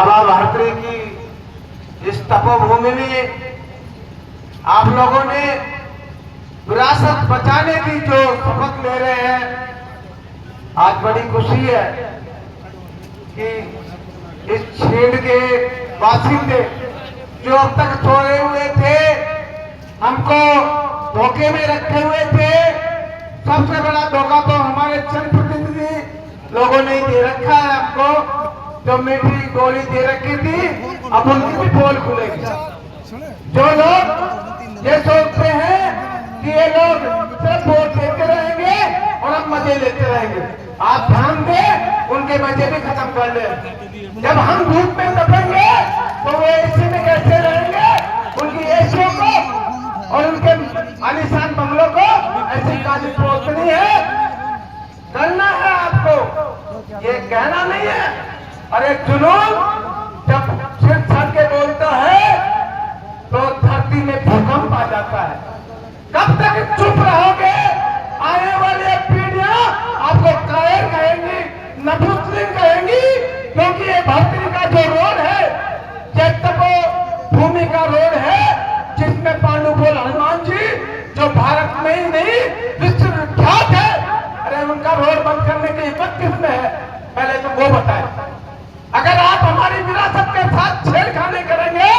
बाबा भारती की इस तपोभूमि में आप लोगों ने विरासत बचाने की जो शपथ ले रहे हैं, आज बड़ी खुशी है कि इस क्षेत्र के बासिंदे जो अब तक सोए हुए थे, हमको धोखे में रखे हुए थे। सबसे बड़ा धोखा तो हमारे जनप्रतिनिधि लोगों ने दे रखा है हमको, जो मीठी गोली दे रखी थी, अब उनकी भी पोल खुलेगी। जो लोग ये सोचते हैं कि ये लोग सिर्फ वोट देते रहेंगे और हम मजे लेते रहेंगे, आप ध्यान दें, उनके मजे भी खत्म कर ले। जब हम धूप में तपेंगे तो वो एसी में कैसे रहेंगे? उनकी एसियों को और उनके आलीशान बंगलों को ऐसी काली पोतनी है, करना है आपको, ये कहना नहीं है। और एक जुनून जब सिर छड़ के बोलता है तो धरती में भूकंप आ जाता है। कब तक चुप रहोगे? आने वाली पीढ़ियां आपको कायर कहेंगी, नपुंसक कहेंगी, क्योंकि ये भर्ती का जो रोड है, ये तपो भूमि का रोड है, जिसमें पांडुपुर हनुमान जी जो भारत में ही नहीं विश्व विख्यात है। अरे उनका रोड बंद करने की हिम्मत किसमें है? पहले तो वो बताए। अगर आप हमारी विरासत के साथ छेड़खानी करेंगे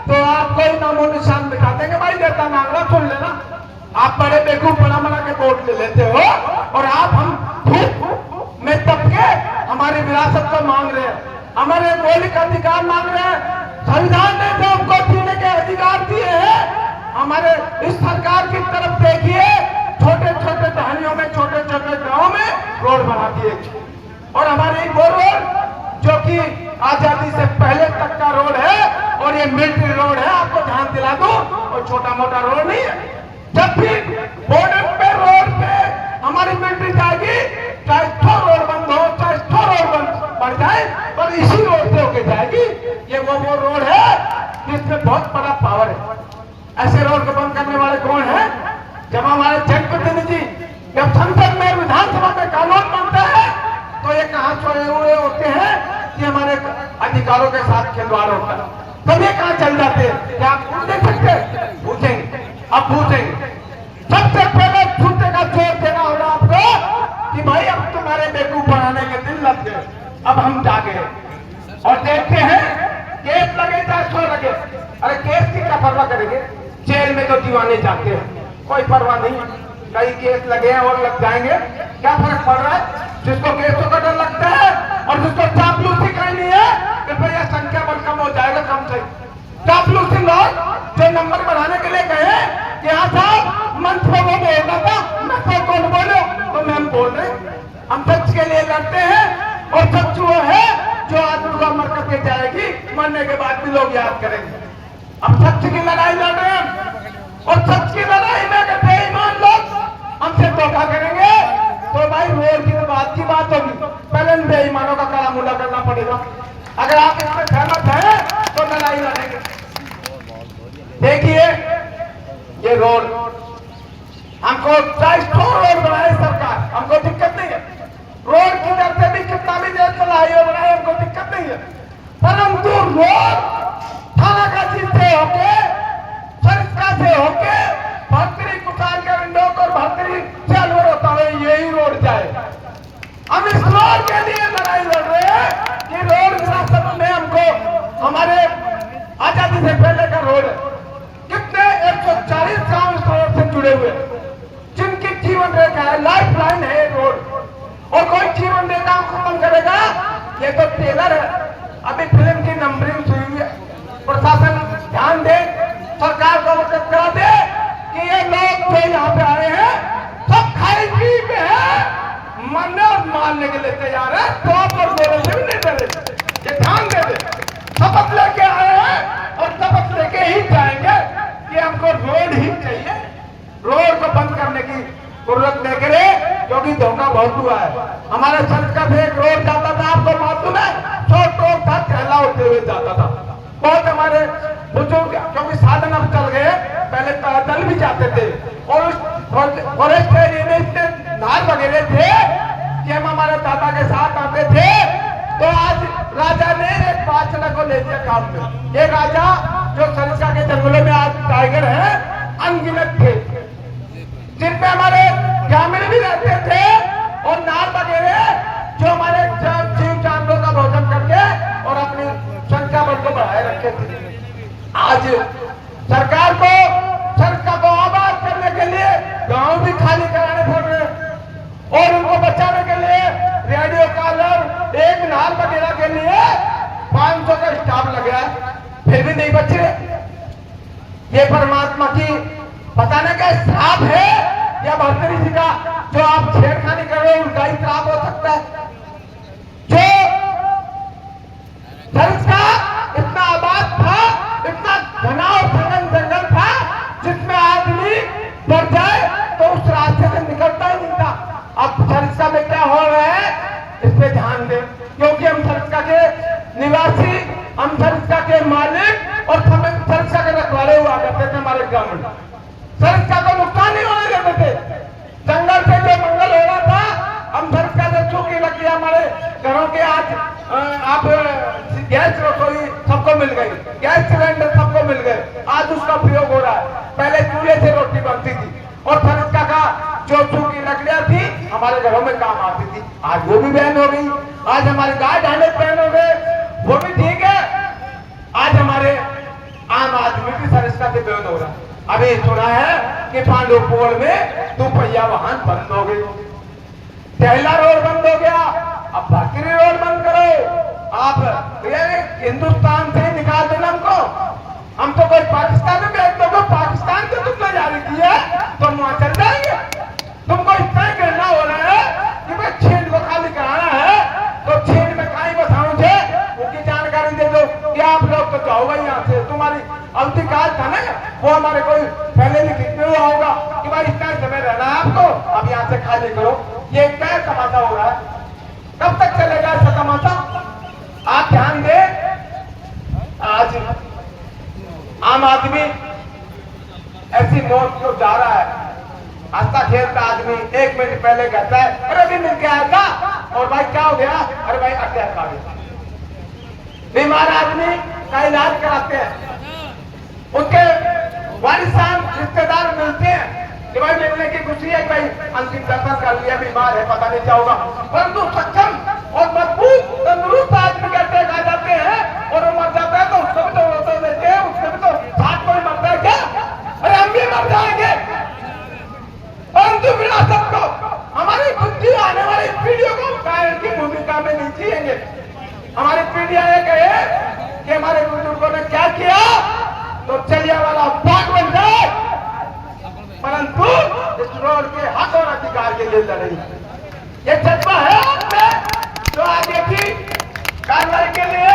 तो आप कोई नामो निशान मिटा देंगे। भाई देता मांगना सुन लेना, आप बड़े बेवकूफ बना के वोट ले लेते हो और आप हम धूप में तप के हमारी विरासत को मांग रहे हैं, हमारे मौलिक अधिकार मांग रहे हैं। संविधान ने जो हमको जीने के अधिकार दिए हैं, हमारे इस सरकार की तरफ देखिए, छोटे छोटे टहनियों में, छोटे छोटे गांव में रोड बना दिए। और हमारी वो रोड जो कि आजादी से पहले तक का रोड है, और ये मिलिट्री रोड है, आपको ध्यान दिला दूं, और छोटा मोटा रोड नहीं है। जब भी बॉर्डर पे रोड पे हमारी मिलिट्री जाएगी, चाहे 100 रोड बंद हो, चाहे 100 रोड बंद पड़ जाए, पर इसी रोड से होके जाएगी। ये वो रोड है जिसमें बहुत बड़ा पावर है। ऐसे रोड को बंद करने वाले कौन है? जब हमारे जनप्रतिनिधि जब संसद में, विधानसभा में कानून बनता है, तो ये कहां सोए हुए होते हैं कि हमारे अधिकारों के साथ खिलवाड़ होता है, तब ये कहां चल जाते हैं? क्या आप पूछ नहीं सकते? पूछेंगे, अब पूछेंगे। सबसे पहले झूठे का जोर देना होगा आपको कि भाई अब तुम्हारे बेवकूफ बनाने के दिन लग गए, अब हम जागे और देखते हैं, केस लगे चाहे 100 लगे। अरे केस की क्या परवाह करेंगे? जेल में तो दीवाने जाते हैं, कोई परवाह नहीं। कई केस लगे हैं और लग जाएंगे, क्या फर्क पड़ रहा है? जिसको केसों का डर लगता है और जिसको चापलूसी करनी है, तो भैया संख्या बल कम हो जाएगा, कम से चापलूसी लोग जो नंबर बढ़ाने के लिए कहे कि हाँ साहब मंच पर वो बोल रहा था, मैं तो कौन बोलो, तो मैम बोल रहे, हम सच के लिए लड़ते हैं। और सच वो है जो आदमी मर करके जाएगी, मरने के बाद भी लोग याद करेंगे। हम सच की लड़ाई लड़ रहे हैं, और सच की लड़ाई में अगर बेईमान लोग हमसे धोखा करेंगे तो भाई रोड की तो बात होगी, पहले इन बेईमानों का कड़ा मुला करना पड़ेगा। अगर आप इसमें सहमत हैं तो लड़ाई लड़ेंगे। देखिए ये रोड हमको, चाहे 100 रोड बनाए सरकार, हमको दिक्कत नहीं है। रोड की दर से भी कितना भी देर चलाई हो बनाए, हमको दिक्कत नहीं है। परंतु रोड थानागाजी से होके, सरिस्का से होके, भर्तरी कुटार के विंडो और भर्तरी से अलवर होता है, यही रोड जाए। हम इस रोड के लिए लड़ाई लड़ रहे हैं कि रोड विरासत में हमको, हमारे आजादी से पहले का रोड है। कितने 140 गांव इस रोड से जुड़े हुए, जिनकी जीवन रेखा है, लाइफ लाइन है रोड, और कोई जीवन रेखा खत्म करेगा, ये तो टेलर है। अभी फिल्म की नंबरिंग हुई है, प्रशासन ध्यान दे, सरकार को अवगत करा दे कि ये लोग जो यहाँ पे आए हैं सब खाई पी पे है, मरने और मारने के लिए तैयार है, तो आप और मेरे से भी नहीं डरे। ये ध्यान दे दे, शपथ लेके आए हैं और शपथ लेके ही जाएंगे कि हमको रोड ही चाहिए। रोड को बंद करने की जरूरत नहीं करे, क्योंकि धोखा बहुत हुआ है। हमारे संस्कृत से एक रोड जाता था, आपको मालूम है, छोट रोड था, कहला होते हुए जाता था। बहुत हमारे बुजुर्ग, क्योंकि साधन अब चल गए, पहले पैदल भी जाते थे, और फॉरेस्ट एरिया में इतने नार वगैरह थे कि हम हमारे दादा के साथ आते थे। तो आज राजा ने एक बात ले लिया काम में। एक राजा जो सरिस्का के जंगलों में आज टाइगर है, अनगिनत थे, जिनमें हमारे ग्रामीण भी रहते थे और नार वगैरह जो हमारे जीव जानवरों का भोजन करके और अपनी संख्या बल को बढ़ाए रखे थे। आज सरकार को सरिस्का को आबाद करने के लिए गांव भी खाली कराने पड़ रहे और उनको बचाने के लिए रेडियो कॉलर, एक नार वगैरह के लिए 500 का स्टाफ लग रहा है, फिर भी नहीं बच रहे। ये परमात्मा की पता नहीं क्या श्राप है या भरतरी जी का, जो आप छेड़खानी कर रहे हो उनका ही श्राप हो सकता है। जो सरिस्का इतना आबाद था, इतना घना और सघन जंगल था, जिसमें आदमी डर जाए तो उस रास्ते से निकलता ही नहीं था। अब सरिस्का में क्या हो रहा है, इस पे ध्यान दें, क्योंकि हम सरिस्का के निवासी, हम सरिस्का के मालिक और सरिस्का के रखवाले हुआ करते थे। हमारे ग्रामीण सरिस्का को नुकसान नहीं होने देते थे। जंगल से जो मंगल हो रहा था, हम सरिस्का से सूखी लकड़ियां हमारे घरों के आज आप गैस रसोई सबको मिल गई, गैस सिलेंडर सबको मिल गए, आज उसका प्रयोग हो रहा है। पहले चूल्हे से रोटी बनती थी और सरिस्का का जो सूखी लकड़ियां थी हमारे घरों में काम आती थी, आज वो भी बैन हो गई। आज हमारे गाय ढांडे बैन हो गए, वो भी ठीक है। आज हमारे आम आदमी भी सरिस्का से बैन हो रहा है। अभी सुना है कि पांडुपोल में 2 पहिया वाहन बंद हो गई, टहला रोड बंद हो गया, अब भाकिरी रोड बंद करो। आप हिंदुस्तान से निकाल देना हमको, हम तो कोई पाकिस्तान में भेज दो, पाकिस्तान से तुमने जारी किया तो हम वहां चल जाएंगे। तुमको इतना कहना हो रहा है कि भाई छीन को खाली कराना है तो छीन में कहीं बसाऊं थे, उनकी जानकारी दे दो कि आप लोग तो जाओगे यहाँ से, तुम्हारी अवधि काल था ना, वो हमारे कोई पहले लिखित में हुआ होगा कि भाई इतना समय रहना है आपको, अब यहाँ से खाली करो। ये क्या तमाशा हो रहा है, कब तक चलेगा ऐसा तमाशा? आप ध्यान दें, आज आम आदमी ऐसी मौत को जा रहा है, हंसता खेलता आदमी 1 मिनट पहले कहता है अरे अभी मिल के आया था, और भाई क्या हो गया, अरे भाई अटैक आ गया। बीमार आदमी का इलाज कराते हैं, उनके वारिसान रिश्तेदार मिलते हैं कि भाई मिलने की खुशी है, भाई अंतिम दर्शन कर लिया, बीमार है पता नहीं क्या होगा, परंतु सक्षम और मजबूत तंदुरुस्त आदमी का अटैक आ जाते हैं और वो मर जाता है तो उसको भी तो रोते देते हैं, उससे भी तो साथ कोई मरता है क्या? अरे हम भी मर जाएंगे, परंतु विरासत को, हमारी बुद्धि आने वाली पीढ़ियों को कायर की भूमिका में नहीं जिएंगे। हमारी पीढ़ियां ये कहे कि हमारे बुजुर्गों ने क्या किया तो जलियांवाला बाग बन जाए, परंतु इस रोड के हक और अधिकार के लिए लड़ेंगे। ये जज्बा है आपने जो आगे की कार्रवाई के लिए